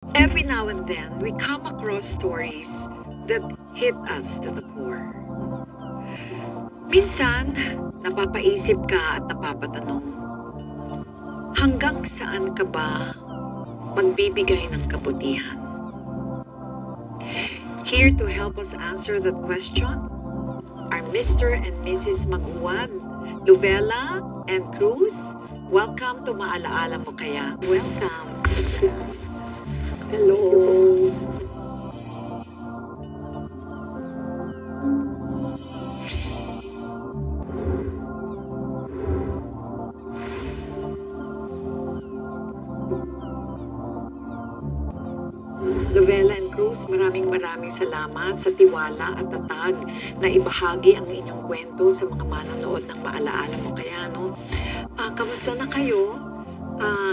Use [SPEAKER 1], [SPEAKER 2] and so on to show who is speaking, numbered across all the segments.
[SPEAKER 1] Every now and then, we come across stories that hit us to the core. Minsan, napapaisip ka at napapatanong, hanggang saan ka ba magbibigay ng kabutihan? Here to help us answer that question are Mr. and Mrs. Maguad, Lovella and Cruz. Welcome to Maalaala Mo Kaya. Welcome. Hello. Lovella and Cruz, maraming salamat sa tiwala at tatag na ibahagi ang inyong kwento sa mga manonood ng Maalaala Mo Kaya, no? Kamusta na kayo?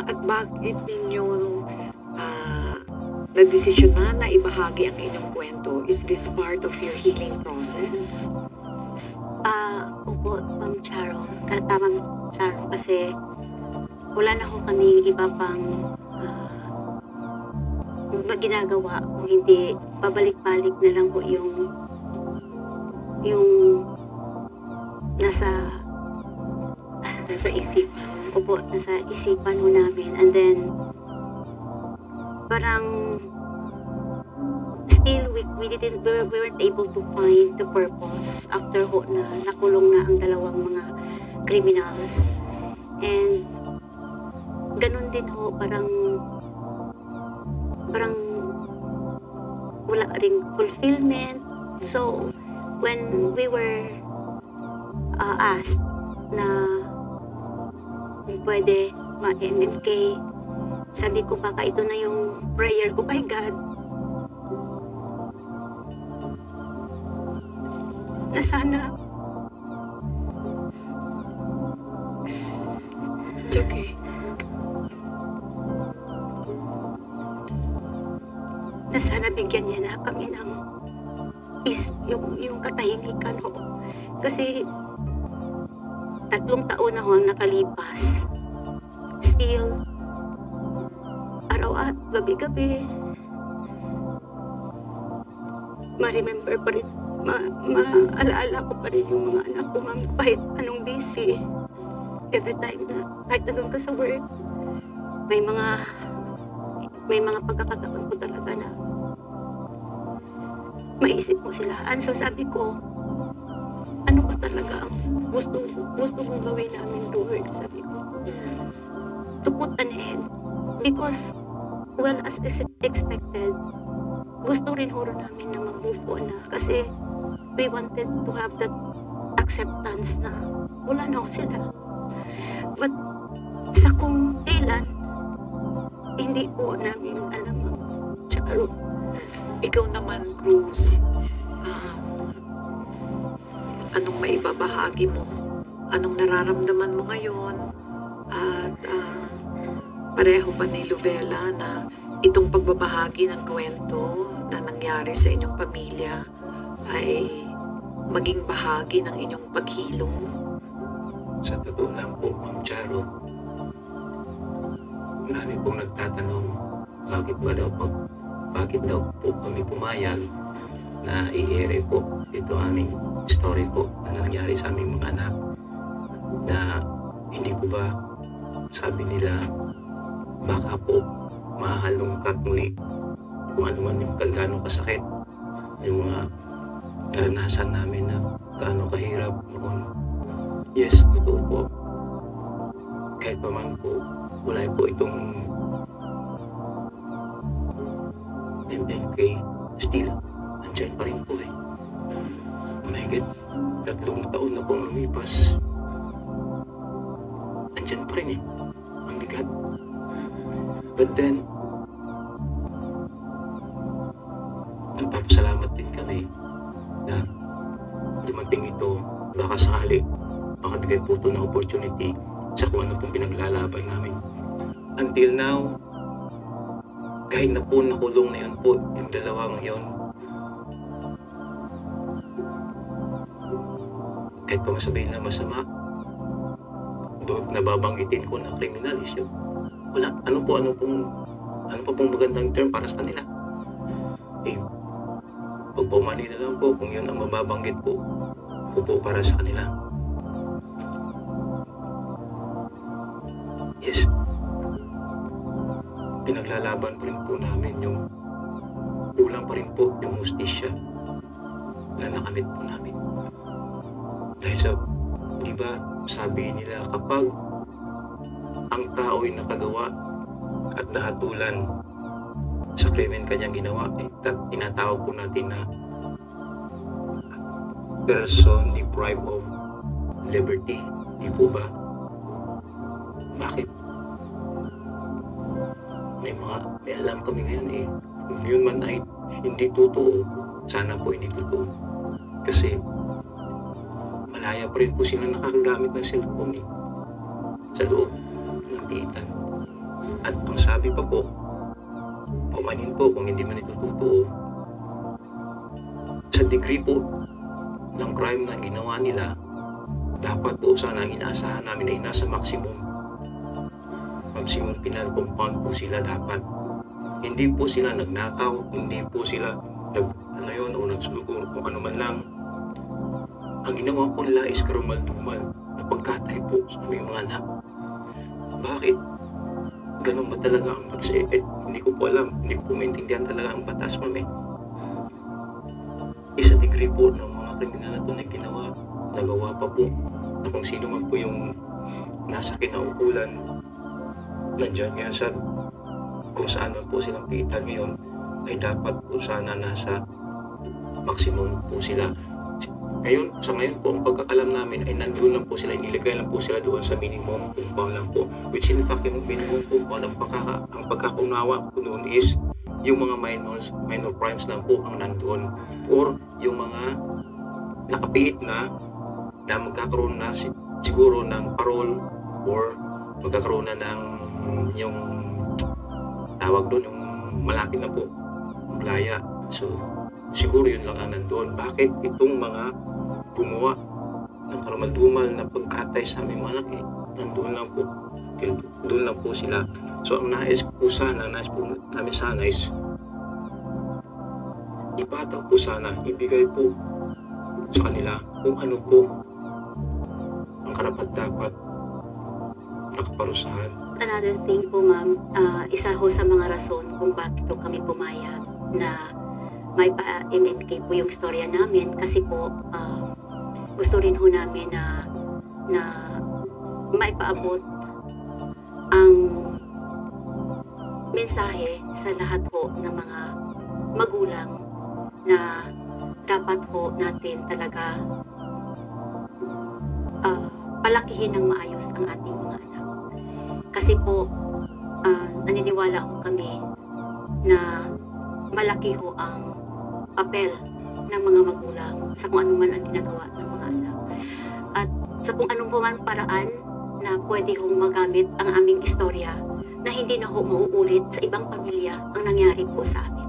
[SPEAKER 1] At bakit ninyo nagdesisyonan na ibahagi ang inyong kwento? Is this part of your healing process?
[SPEAKER 2] Opo, Ma'am Charo. Ma'am Charo, kasi wala na ho kami iba pang ginagawa kung hindi pabalik-balik na lang po yung nasa isipan. Opo, nasa isipan ho namin. And then parang still we weren't able to find the purpose after ho na nakulong na ang dalawang mga criminals. And ganun din ho, parang wala ring fulfillment. So when we were asked na pwede ma-MMK, sabi ko, baka ito na yung prayer ko kay God na sana
[SPEAKER 1] it's okay.
[SPEAKER 2] Na sana bigyan niya na kami ng yung katahimikan ho. Kasi 3 taon na ho ang nakalipas. Still, araw at gabi-gabi, ma-remember pa rin, maalaala ko pa rin yung mga anak ko, ma'am, kahit anong busy. Every time na, kahit nandun ka sa work, may mga pagkakataon ko talaga na maisip ko sila. And so sabi ko, ano ba talaga ang gusto mong gawin namin, Lord? Sabi ko, to put an end. Because, well, as expected, gusto rin horo namin na mag-move on na. Kasi we wanted to have that acceptance na wala na ako sila. But sa kung kailan, hindi po namin alam ang Charo.
[SPEAKER 1] Ikaw naman, Cruz, anong maibabahagi mo? Anong nararamdaman mo ngayon? At pareho ba ni Lovella na itong pagbabahagi ng kwento na nangyari sa inyong pamilya ay maging bahagi ng inyong paghilom?
[SPEAKER 3] Sa totoo lang po, Ma'am Charo, marami pong nagtatanong bakit daw po kami pumayag na i-ere po ito aming story po na nangyari sa aming mga anak, na hindi po ba sabi nila baka po mahalungkat muli kung ano man yung gaano kasakit yung mga karanasan namin na gaano kahirap noon. Yes, totoo po. Kahit pa man po wala po itong MMK, still andyan pa rin po eh. Mahigit 3 taon na pong lumipas, andyan pa rin eh. Ang bigat. But then nagpapasalamat din kami na dumating ito. Baka sakali makabigay po ito ng opportunity sa kung ano pong pinaglalaban namin. Until now, kahit na po nakulong na yun po, yung dalawang yun, kahit pa masabihin na masama, nababanggitin ko na kriminal is yun. Wala, ano pong ano pa pong magandang term para sa kanila? Eh, pagpumali na lang po kung yun ang mababanggit po para sa kanila. Yes. Pinaglalaban pa rin po namin yung kulang pa rin po yung hustisya na nakamit po namin. Dahil sa, di ba, sabi nila kapag ang tao'y nakagawa at nahatulan sa krimen kanyang ginawa, tinatawag po natin na person deprived of liberty. Di po ba? Bakit? May alam kami ngayon eh. Kung yun man ay hindi totoo, sana po hindi totoo. Kasi malaya pa rin po sila nakakagamit ng cellphone eh, sa loob ng piitan. At ang sabi pa po, pumanin po kung hindi man ito totoo, sa degree po ng crime na ginawa nila, dapat po sana ang inaasahan namin ay nasa maximum penal compound po sila dapat. Hindi po sila nagnakaw, hindi po sila nagsulgo o ano man lang. Ang ginawa po nila is karumal-dumal na pagkatay po sa aming mga anak. Bakit? Ganun ba talaga ang batas? Hindi ko po alam. Hindi ko maintindihan talaga ang batas, mami. Isa degree po ng mga kriminal na ito na ginawa, nagawa pa po na kung sino man po yung nasa kinaukulan, nandiyan ngayon sa kung saan man po silang piitan ngayon, ay dapat po sana nasa maximum po sila. Sa ngayon po, ang pagkakalam namin ay nandun lang po sila, inilagay lang po sila doon sa minimum compound lang po. Which in fact, yung minimum compound, ang pagkakaunawa po noon is yung mga minor crimes lang po ang nandun. Or yung mga nakapiit na magkakaroon na siguro ng parole or magkakaroon na ng yung tawag doon, yung malapit na po, maglaya. So, siguro yun lang ang nandun. Bakit itong mga gumawa ng karumal-dumal na pagkatay sa aming mga anak nandun lang po. Doon lang po sila. So, ang nais po namin sana is ipataw po sana, ibigay po sa kanila kung ano po ang karapat-dapat nakaparusahan.
[SPEAKER 2] Another thing po, ma'am, isa ho sa mga rason kung bakit po kami pumayag na may pa-MNK po yung storya namin kasi po gusto rin ho namin na may paabot ang mensahe sa lahat po ng mga magulang na dapat po natin talaga palakihin ng maayos ang ating mga anak. Kasi po, naniniwala ho kami na malaki ho ang papel ng mga magulang sa kung ano man ang ginagawa ng mga anak. At sa kung anong po man paraan na pwede hong magamit ang aming istorya na hindi na ho mauulit sa ibang pamilya ang nangyari po sa amin.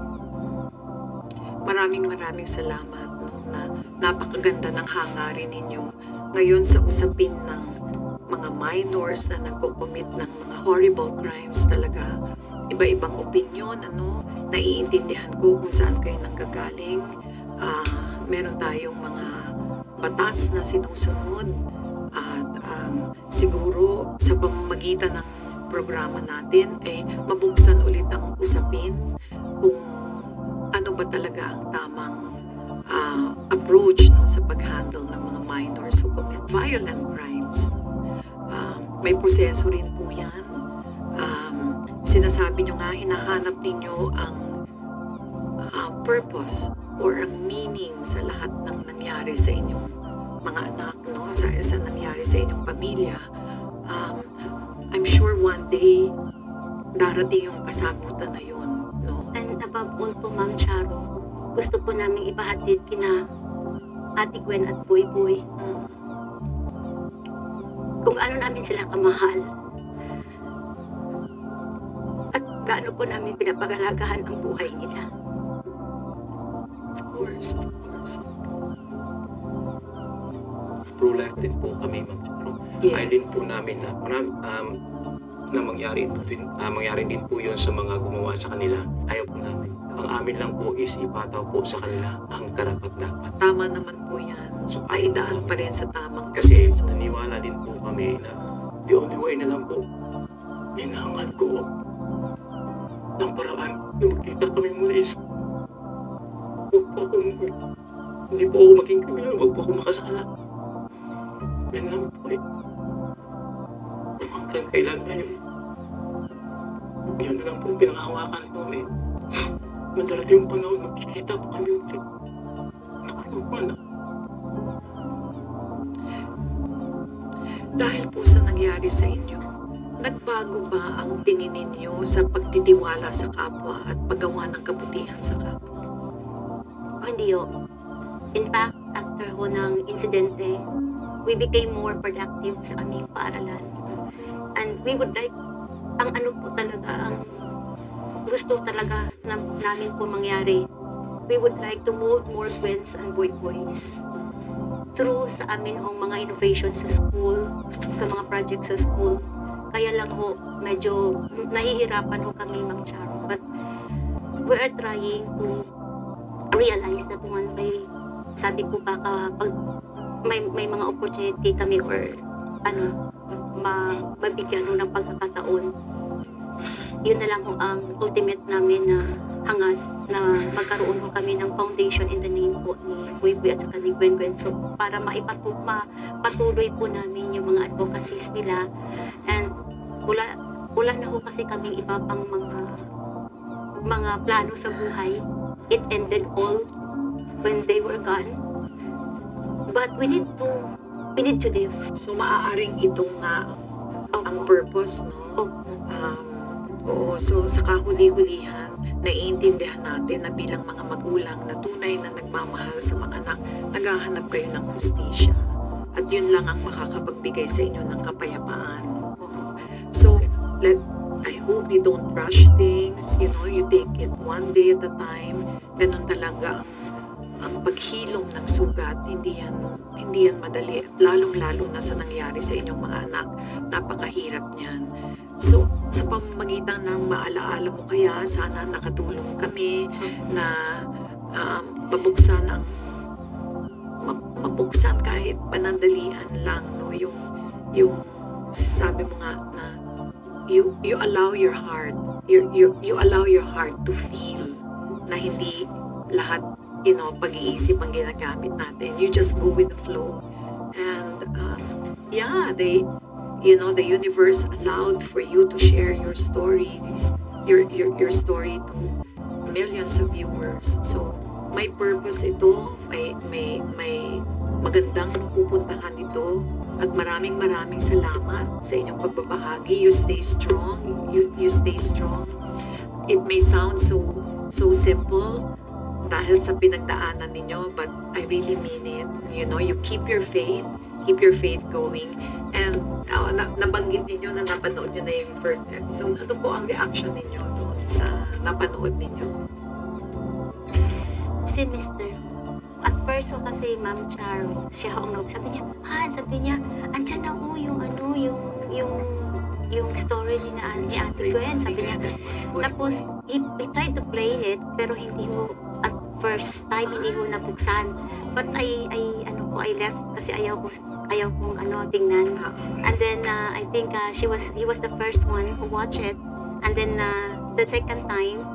[SPEAKER 1] Maraming salamat na napakaganda ng hangarin ninyo ngayon sa usapin ng mga minors na nagko-commit ng mga horrible crimes. Talaga iba-ibang opinion, naiintindihan ko kung saan kayo nanggagaling. Meron tayong mga batas na sinusunod at siguro sa pamamagitan ng programa natin ay mabuksan ulit ang usapin kung ano ba talaga ang tamang approach sa pag-handle ng mga minors who commit violent crimes. May proseso rin po yan. Sinasabi nyo nga, hinahanap ninyo ang purpose or ang meaning sa lahat ng nangyari sa inyong mga anak, sa nangyari sa inyong pamilya. I'm sure one day darating yung kasagutan na yun,
[SPEAKER 2] And above all po, Ma'am Charo, gusto po namin ipahatid kina Ate Gwen at Boy Boy kung ano namin sila kamahal at gaano po namin pinapagalagahan ang buhay nila.
[SPEAKER 1] Of course.
[SPEAKER 3] Pro-life din po kami, Ma'am Charo.
[SPEAKER 1] Yes.
[SPEAKER 3] Ay din po namin na na mangyari din po yun sa mga gumawa sa kanila. Ayaw po namin. Ang amin lang po is ipataw po sa kanila ang karapat-dapat.
[SPEAKER 1] Tama naman po yan.
[SPEAKER 3] So,
[SPEAKER 1] Naidaan pa rin sa tamang
[SPEAKER 3] kasi
[SPEAKER 1] proseso.
[SPEAKER 3] naniwala din po kami na the only way na lang po, inangan ko ng paraan na magkita kami muli is hindi po ako maging kriminal, huwag po ako makasala. Yan lang po eh. Hanggang kailan na yun. Yun na lang po pinakahawakan ko eh. Madalat yung panahon, magkikita po kami ulit. Nakakapala.
[SPEAKER 1] Dahil po sa nangyari sa inyo, nagbago ba ang tingin ninyo sa pagtitiwala sa kapwa at paggawa ng kabutihan sa kapwa?
[SPEAKER 2] Hindi ho. In fact, after ho ng insidente, we became more productive sa aming paaralan. And we would like, ang ano po talaga, ang gusto talaga namin po mangyari, we would like to mold more Gwens and boys through sa amin hong mga innovations sa school, sa mga projects sa school. Kaya lang ho, medyo nahihirapan ho kami, Ma'am Charo. But we are trying to realize that one day, sabi ko baka pag may mga opportunity kami or mabigyan ho ng pagkakataon, yun na lang ho ang ultimate namin na hangad na magkaroon ho kami ng foundation in the name po ni Buy at saka ni Gwen. So para mapatuloy po namin yung mga advocacies nila, and wala na ho kasi kaming iba pang mga plano sa buhay. It ended all when they were gone. But we need to live.
[SPEAKER 1] So maaaring ito nga ang purpose, no? Oo, so sa kahuli-hulihan, naiintindihan natin na bilang mga magulang na tunay na nagmamahal sa mga anak, naghahanap kayo ng hustisya. At yun lang ang makakapagbigay sa inyo ng kapayapaan. So, I hope you don't rush things, you take it one day at a time. Ganun talaga ang paghilom ng sugat, hindi yan madali. Lalong-lalo na sa nangyari sa inyong mga anak, napakahirap niyan. So, sa pamamagitan ng maalaala mo kaya, sana nakatulong kami na mabuksan kahit panandalian lang, no? Yung sabi mo nga na you allow your heart, you allow your heart to feel na hindi lahat pag-iisip ang ginagamit natin. You just go with the flow. And the universe allowed for you to share your story, your story to millions of viewers. So may purpose ito, may magandang pupuntahan ito, at maraming salamat sa inyong pagbabahagi. You stay strong. You stay strong. It may sound so simple dahil sa pinagdaanan ninyo, but I really mean it. You keep your faith going. And nabanggit ninyo na napanood nyo na yung first episode. Ano po ang reaction ninyo doon sa napanood ninyo?
[SPEAKER 2] Si Mr. At first kasi Ma'am Charo, siya ang sabi niya, andyan na ho yung story ni Ate Gwen, sabi niya. Tapos, he tried to play it, pero hindi ho, at first time, hindi ho nabuksan. But I left kasi ayaw kong tingnan. And then, I think he was the first one who watched it. And then, the second time,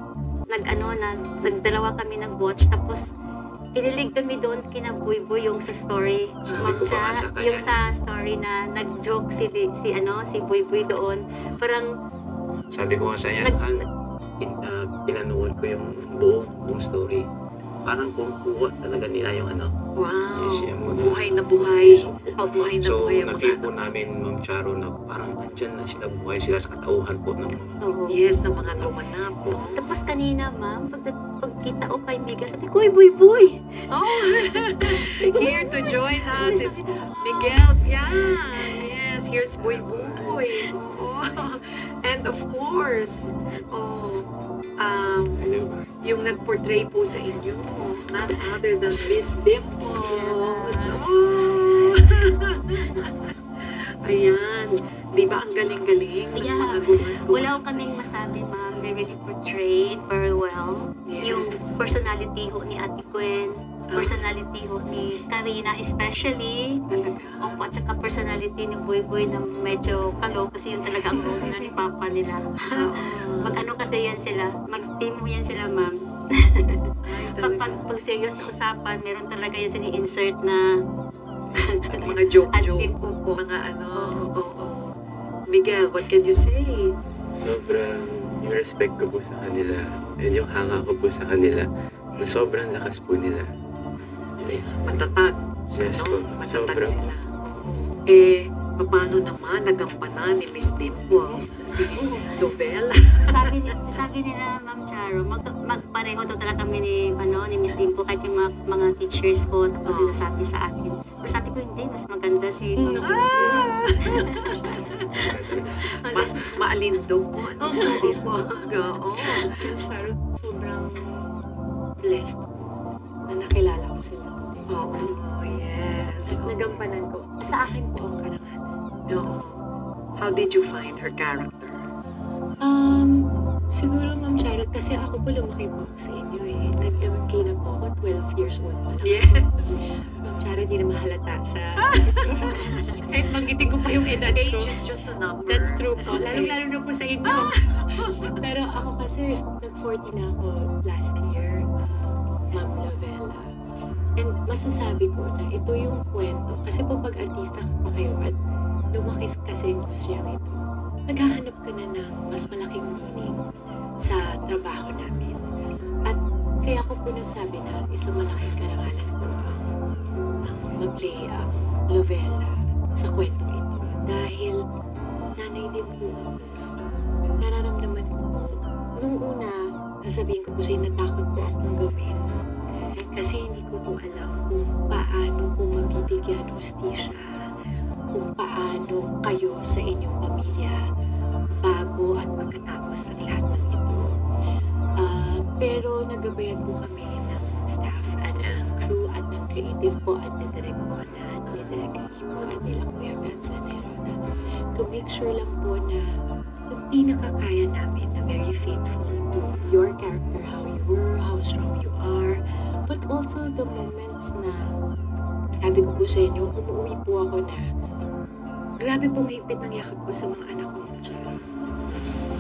[SPEAKER 2] nagdalawa kami nag-watch, tapos, inilig kami doon kina Buy yung sa story. Yung sa story na nag-joke si Buy doon. Parang
[SPEAKER 3] sabi ko nga sa yan, pinanood ko yung buong story. Parang kuha talaga nila yung
[SPEAKER 1] Wow.
[SPEAKER 3] Yes, yung
[SPEAKER 1] buhay na buhay. Buhay na
[SPEAKER 3] so,
[SPEAKER 1] buhay.
[SPEAKER 3] na-feel po namin, Ma'am Charo, na parang andyan na sila, buhay sila sa katauhan po ng
[SPEAKER 1] Yes, ng mga gumanap. No?
[SPEAKER 2] Tapos kanina, Ma'am, pagkita ko kay Miguel, sabi ko, Buy!
[SPEAKER 1] Oh, here to join us is Miguel. Yeah, yes, here's Buy. Oh, and of course, yung nag-portray po sa inyo, none other than Miss Dimples. Oh. Ayan. Di ba ang galing-galing ng
[SPEAKER 2] Yeah.
[SPEAKER 1] mga gumagawa?
[SPEAKER 2] Wala ko kaming masabi, ma'am. They really portrayed very well
[SPEAKER 1] Yes.
[SPEAKER 2] yung personality ho ni Ate Gwen, personality ho ni Karina especially,
[SPEAKER 1] Talaga.
[SPEAKER 2] opo, at saka personality ni Boy Boy na medyo kalo kasi yun talaga ang role na ni Papa nila.
[SPEAKER 1] Oo.
[SPEAKER 2] Mag-ano kasi yan sila, mag-team mo yan sila, ma'am.
[SPEAKER 1] Ay,
[SPEAKER 2] Pag,
[SPEAKER 1] talaga.
[SPEAKER 2] pag serious na usapan, meron talaga yan sini-insert na
[SPEAKER 1] Mga joke-joke.
[SPEAKER 2] adlib po po.
[SPEAKER 1] Mga ano. Oo. Miguel, what can you say?
[SPEAKER 4] Sobrang yung respect ko po sa kanila and yung hanga ko po sa kanila na sobrang lakas po nila.
[SPEAKER 1] Matatag.
[SPEAKER 4] Yes
[SPEAKER 1] No?
[SPEAKER 4] po,
[SPEAKER 1] Matatag
[SPEAKER 4] sobrang.
[SPEAKER 1] sila. Eh, paano naman nagampanan ni Miss Dimples si Lovella?
[SPEAKER 2] sabi nila, Ma'am Charo, magpareho daw talaga kami ni Miss Dimpo kahit yung mga teachers ko, tapos yung nasabi sa akin. Pero sabi ko, hindi, mas maganda si Ma'am
[SPEAKER 1] Maalindog mo. Ano?
[SPEAKER 2] Opo.
[SPEAKER 1] Oo.
[SPEAKER 5] Parang sobrang blessed na nakilala ko sila.
[SPEAKER 1] Oo. Yes.
[SPEAKER 5] Nagampanan ko. Sa akin po ang karangalan.
[SPEAKER 1] Oo. How did you find her character?
[SPEAKER 5] Siguro, Ma'am Charot, kasi ako po lumaki po ako sa inyo eh. Nag-MMK na po ako, 12 years old pa lang.
[SPEAKER 1] Yes.
[SPEAKER 5] Ma'am Charot, di na mahalata sa... Kahit banggitin ko pa yung edad ko.
[SPEAKER 1] Age is just a number.
[SPEAKER 5] That's true po. Lalong-lalo na po sa inyo. Pero ako kasi, nag-40 na ako last year, Ma'am Lovella. And masasabi ko na ito yung kwento. Kasi po pag artista pa kayo at lumaki ka sa industriyang ito, naghahanap ka na ng mas malaking meaning sa trabaho namin. At kaya ko po nasabi na isang malaking karangalan ko ang ma-play ang Lovella sa kwentong ito. Dahil nanay din po ako. Nararamdaman ko po, nung una, sasabihin ko po sa'yo, natakot po akong gawin. Kasi hindi ko po alam kung paano ko mabibigyan hustisya, kung paano kayo sa inyong pamilya bago at pagkatapos ng lahat ng ito. Pero nagabayan po kami ng staff at ng crew at ng creative po at ni Direk Mona at ni Direk Rico at nila Kuya Benson Nerona to make sure lang po na yung pinakakaya namin na very faithful to your character, how you were, how strong you are, but also the moments na sabi ko po sa inyo, umuwi po ako na grabe pong higpit ng yakap ko sa mga anak ko.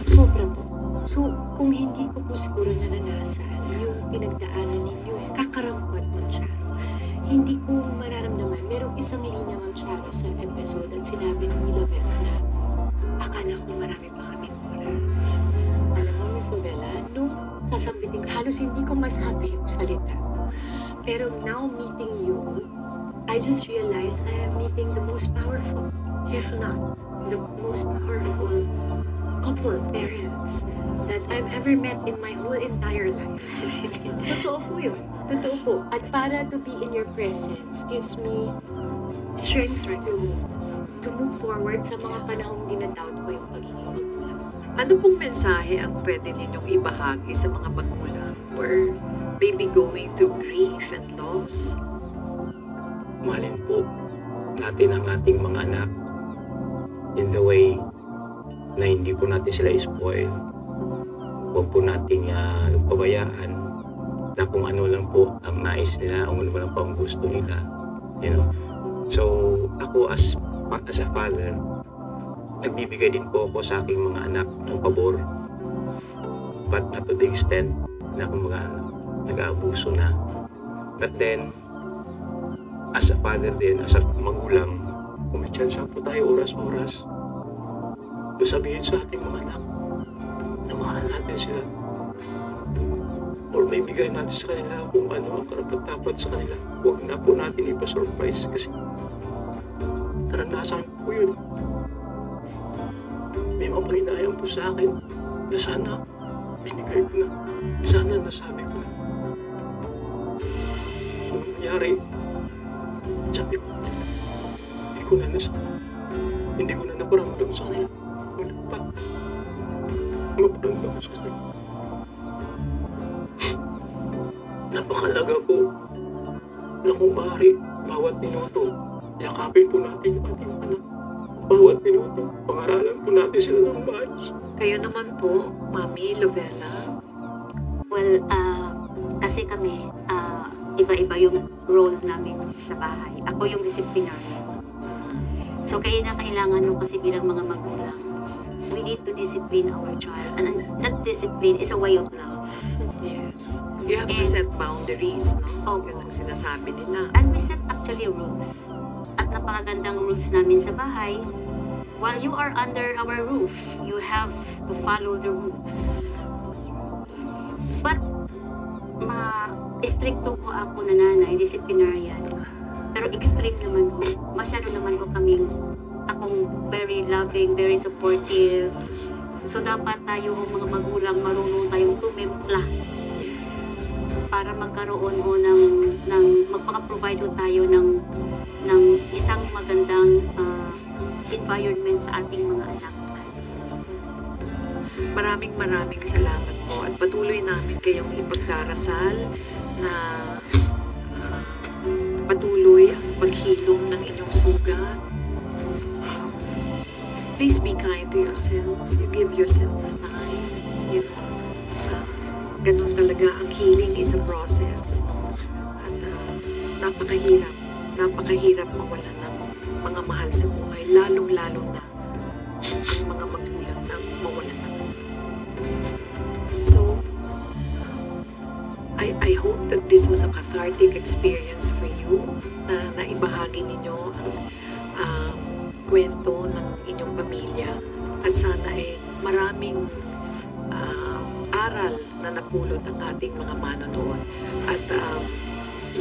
[SPEAKER 5] Sobra po. So, kung hindi ko po siguro nananasan yung pinagdaanan ninyo, kakarampot, Ma'am Charo, hindi ko mararamdaman. Merong isang linya, Ma'am Charo, sa episode at sinabi ni Lovella na akala ko marami pa kaming oras. Alam mo, Miss Lovella, nung sasambitin ko, halos hindi ko masabi yung salita. Pero now meeting you, I just realized I am meeting the most powerful, if not the most powerful couple, parents, that I've ever met in my whole entire life. Totoo po yun. Totoo po. At para to be in your presence gives me strength to move forward sa mga panahong dinadoubt ko yung pagiging magulang.
[SPEAKER 1] Ano pong mensahe ang pwede ninyong ibahagi sa mga magulang who are maybe going through grief and loss?
[SPEAKER 3] Mahalin po natin ang ating mga anak in the way na hindi po natin sila spoil. Huwag po nating pabayaan na kung ano lang po ang nais nila, kung ano lang po ang gusto nila. You know? So, ako as a father, nagbibigay din po ako sa aking mga anak ng pabor. But not to the extent na nag-aabuso na. But then, as a father din, as a magulang, kung may chance po tayo oras-oras, sabihin sa ating mga anak na mahal natin sila. Or may bigay natin sa kanila kung ano ang karapat-dapat sa kanila. Huwag na po natin ipa-surprise kasi naranasan po yun. May mapahinayan po sa akin na sana binigay ko na. Sana nasabi ko na. Kung nangyari, sabi ko, hindi ko na naparamdam sa kanila. Wala pa. Maparamdam sa kanila. Napakalaga po na kung maaari, bawat minuto, yakapin po natin yung ating anak. bawat minuto, pangaralan po natin sila ng maayos.
[SPEAKER 1] Kayo naman po, Mami Lovella.
[SPEAKER 2] Well, kasi kami, iba-iba yung role namin sa bahay. Ako yung disciplinarian. So, kailangan mo kasi bilang mga magulang, we need to discipline our child. And that discipline is a way of love.
[SPEAKER 1] Yes. You have to
[SPEAKER 2] And-
[SPEAKER 1] set boundaries, no?
[SPEAKER 2] Opo.
[SPEAKER 1] Yun ang sinasabi nila.
[SPEAKER 2] And we set actually rules. At napakagandang rules namin sa bahay. While you are under our roof, you have to follow the rules. But, stricto po ako na nanay, disciplinarian. Pero extreme naman ho. Masyado naman ho kaming, akong very loving, very supportive. So, dapat tayo mga magulang marunong tayong tumimpla
[SPEAKER 1] Yes.
[SPEAKER 2] para magkaroon ho ng magpaka-provide ho tayo ng isang magandang environment sa ating mga anak.
[SPEAKER 1] Maraming salamat po at patuloy namin kayong ipagdarasal na patuloy ang paghilom ng inyong sugat. Please be kind to yourselves. You give yourself time. You know, ganun talaga ang healing is a process. No? At napakahirap mawala ng mga mahal sa buhay, lalong-lalo na ang mga magulang na mawala ng buhay. So, I hope that this was a cathartic experience for you na naibahagi ninyo ang kwento ng inyong pamilya at sana ay maraming aral na napulot ang ating mga manonood at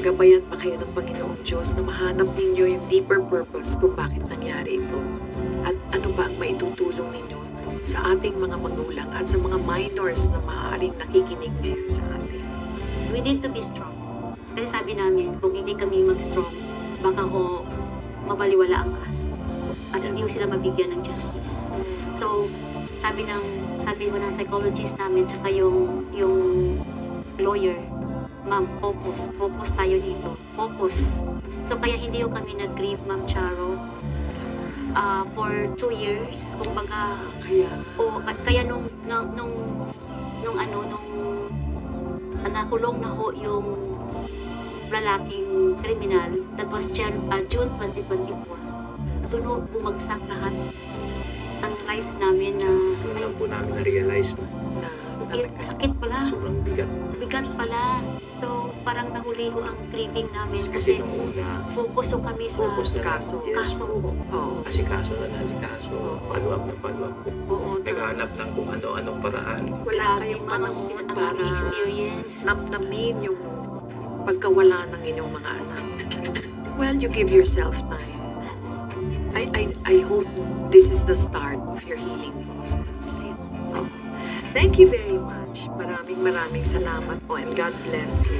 [SPEAKER 1] gabayan pa kayo ng Panginoong Diyos na mahanap ninyo yung deeper purpose kung bakit nangyari ito at ano ba ang maitutulong ninyo sa ating mga magulang at sa mga minors na maaaring nakikinig ngayon sa atin.
[SPEAKER 2] We need to be strong. Kasi sabi namin, kung hindi kami mag-strong, baka ho mabaliwala ang kaso at hindi sila mabigyan ng justice. So, sabi ko ng psychologist namin tsaka yung lawyer, ma'am, focus tayo dito. Focus. So, kaya hindi yung kami nag-grieve, Ma'am Charo, for 2 years. Kumbaga, kaya nung nakulong na ho yung lalaking kriminal, that was June 2024. Doon ho bumagsak lahat ang life namin na
[SPEAKER 3] Doon lang po namin na-realize na
[SPEAKER 2] sakit pala,
[SPEAKER 3] sobrang bigat.
[SPEAKER 2] bigat pala. So, parang nahuli ho ang grieving namin
[SPEAKER 3] Kasi
[SPEAKER 2] kasi
[SPEAKER 3] nung una,
[SPEAKER 2] focus ho kami sa
[SPEAKER 3] focus na
[SPEAKER 1] kaso.
[SPEAKER 3] Yes.
[SPEAKER 2] kaso ho.
[SPEAKER 1] Oo.
[SPEAKER 3] Asikaso na asikaso. Follow up po.
[SPEAKER 1] Oo.
[SPEAKER 3] Naghahanap ng kung ano-anong paraan.
[SPEAKER 1] Wala
[SPEAKER 2] Grabe,
[SPEAKER 1] kayong
[SPEAKER 2] ma'am,
[SPEAKER 1] panahon
[SPEAKER 2] ang
[SPEAKER 1] para
[SPEAKER 2] experience.
[SPEAKER 1] namnamin yung pagkawala ng inyong mga anak. Well, you give yourself time. I hope this is the start of your healing process. So, thank you very much. Maraming salamat po and God bless you.